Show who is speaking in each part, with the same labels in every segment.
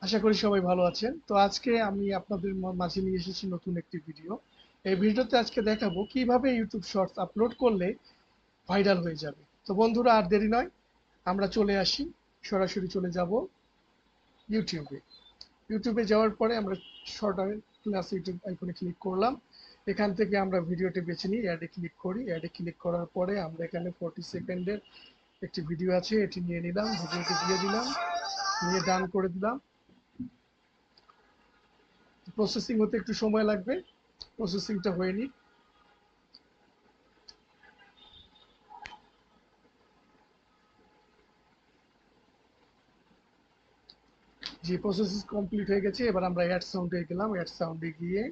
Speaker 1: আশা করি সবাই ভালো আছেন। তো আজকে আমি আপনাদের মাঝে নিয়ে এসেছি নতুন একটি ভিডিও। এই ভিডিওতে আজকে দেখাবো কিভাবে ইউটিউব শর্টস আপলোড করলে ভাইরাল হয়ে যাবে। তো বন্ধুরা আর দেরি নয়, আমরা চলে আসি, সরাসরি চলে যাব ইউটিউবে। ইউটিউবে যাওয়ার পরে আমরা শর্ট ক্লাস ইউটিউব আইকনে ক্লিক করলাম। এখান থেকে আমরা ভিডিওটি বেছে নিই, অ্যাডে ক্লিক করি। অ্যাডে ক্লিক করার পরে আমরা এখানে 40 সেকেন্ডের একটি ভিডিও আছে, এটি নিয়ে নিলাম, ভিডিওটি দিয়ে দিলাম, নিয়ে ডান করে দিলাম। প্রসেসিং হতে একটু সময় লাগবে, প্রসেসিংটা হয়নি। যে প্রসেস কমপ্লিট হয়ে গেছে, এবার আমরা অ্যাড সাউন্ডে গেলাম। অ্যাড সাউন্ডে গিয়ে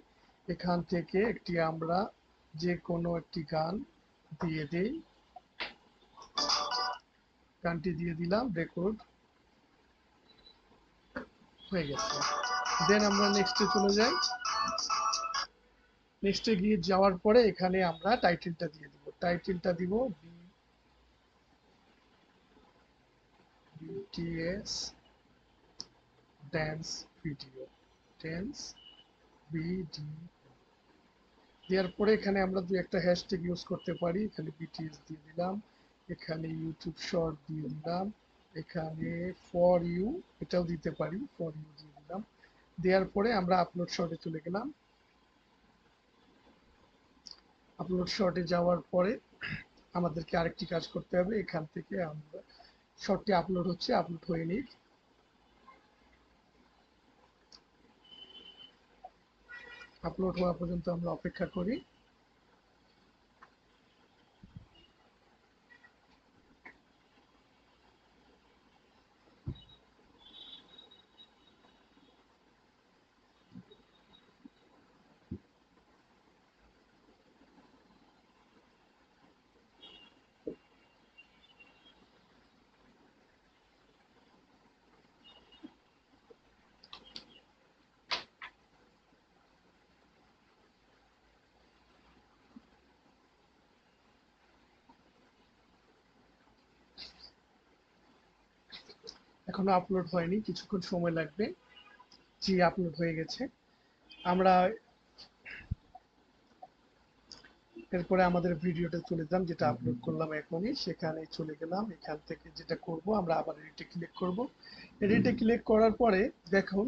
Speaker 1: এখান থেকে একটি আমরা যে কোনো একটি গান দিয়ে দেই, গানটি দিয়ে দিলাম, রেকর্ড হয়ে গেছে। দেন আমরা নেক্সটে চলে যাই। নেক্সটে গিয়ে যাওয়ার পরে এখানে আমরা টাইটেলটা দিয়ে দিব। টাইটেলটা দিব BTS dance video, dance video. দেওয়ার পরে এখানে আমরা দু একটা হ্যাশট্যাগ ইউজ করতে পারি। এখানে বিটিএস দিয়ে দিলাম, এখানে ইউটিউব শর্ট দিয়ে দিলাম, এখানে ফর ইউ এটাও দিতে পারি, ফর ইউ দিয়ে দিলাম। দেওয়ার পরে আমরা আপলোড শর্টে চলে গেলাম। আপলোড শর্টে যাওয়ার পরে আমাদেরকে আরেকটি কাজ করতে হবে। এখান থেকে আমরা শর্টটি আপলোড হচ্ছে, আপলোড হয়ে নিক। আপলোড হওয়া পর্যন্ত আমরা অপেক্ষা করি। এখনো আপলোড হয়নি, কিছুক্ষণ সময় লাগবে। জি, আপলোড হয়ে গেছে। আমরা এরপরে আমাদের ভিডিওটা চলে যান, যেটা আপলোড করলাম এখনই, সেখানে চলে গেলাম। এখান থেকে যেটা করব, আমরা আবার এডিটে ক্লিক করব। এডিটে ক্লিক করার পরে দেখুন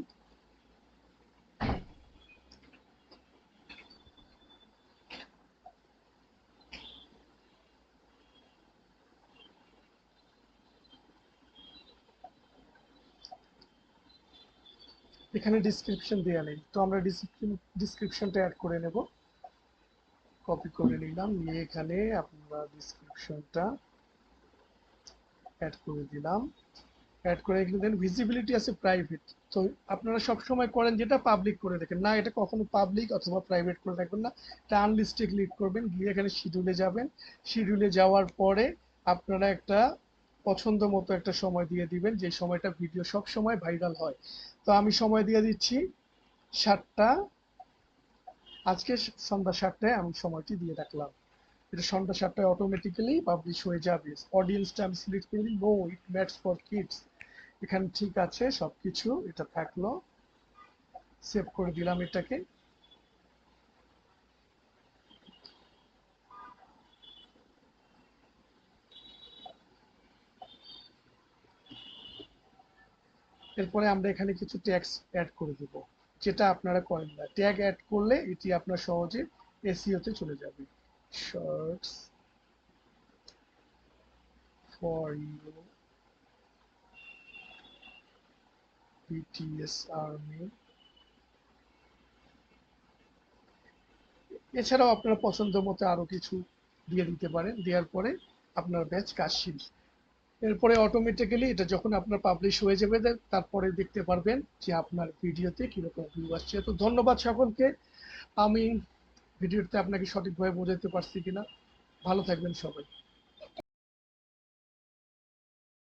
Speaker 1: এখানে ডিসক্রিপশন দেওয়া নেই, তো আমরা ডিসক্রিপশনটা অ্যাড করে নেব। কপি করে নিলাম, নিয়ে এখানে আমরা ডিসক্রিপশনটা অ্যাড করে দিলাম। অ্যাড করে এখানে দেন ভিজিবিলিটি আছে প্রাইভেট। তো আপনারা সব সময় করেন যেটা পাবলিক করে রাখেন না, এটা কখনো পাবলিক অথবা প্রাইভেট করে রাখবেন না। এটা আনলিস্টে ক্লিক করবেন, গিয়ে এখানে শিডিউলে যাবেন। শিডিউলে যাওয়ার পরে আপনারা একটা পছন্দ মতো একটা সময় দিয়ে দিবেন, যে সময়টা ভিডিও সব সময় ভাইরাল হয়। তো আমি সময় দিয়ে দিচ্ছি 7টা, আজকে সন্ধ্যা 7টায় আমি সময়টি দিয়ে রাখলাম। এটা সন্ধ্যা 7টায় অটোমেটিক্যালি পাবলিশ হয়ে যাবে। অডিয়েন্সটা আমি সিলেক্ট করে দিই, no eat mats for kids. এখানে ঠিক আছে, সবকিছু এটা থাকলো। সেভ করে দিলাম এটাকে। এরপরে আমরা এখানে কিছু ট্যাগস অ্যাড করে দেব, যেটা আপনারা করেন না। ট্যাগ অ্যাড করলে এটি আপনার সহজে এসইওতে চলে যাবে। Shorts for you, BTS army. এছাড়াও আপনার পছন্দ মতো আরো কিছু দিয়ে দিতে পারেন। দেওয়ার পরে আপনার ব্যাচ কাজ শেষ। এরপরে অটোমেটিক্যালি এটা যখন আপনার পাবলিশ হয়ে যাবে, তারপরে দেখতে পারবেন যে আপনার ভিডিওতে কিরকম ভিউ আসছে। তো ধন্যবাদ সকলকে। আমি ভিডিওতে আপনাকে সঠিকভাবে বোঝাতে পারছি কিনা। ভালো থাকবেন সবাই।